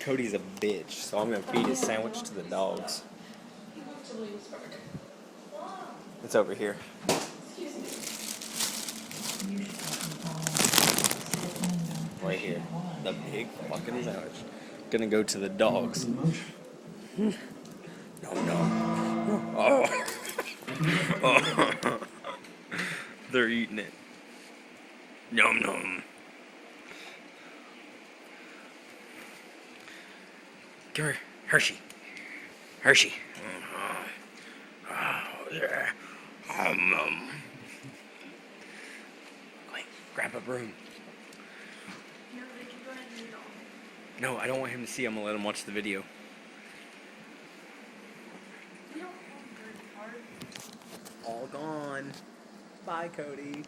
Cody's a bitch, so I'm gonna feed his sandwich to the dogs. It's over here. Right here. The big fucking sandwich. Gonna go to the dogs. No, no. Oh. Oh. They're eating it. Nom nom. Come here, Hershey. Hershey. Oh, yeah. Wait, grab a broom. No, they can go ahead and eat all. No, I don't want him to see. I'm gonna let him watch the video. We don't want dirty hard. All gone. Bye, Cody.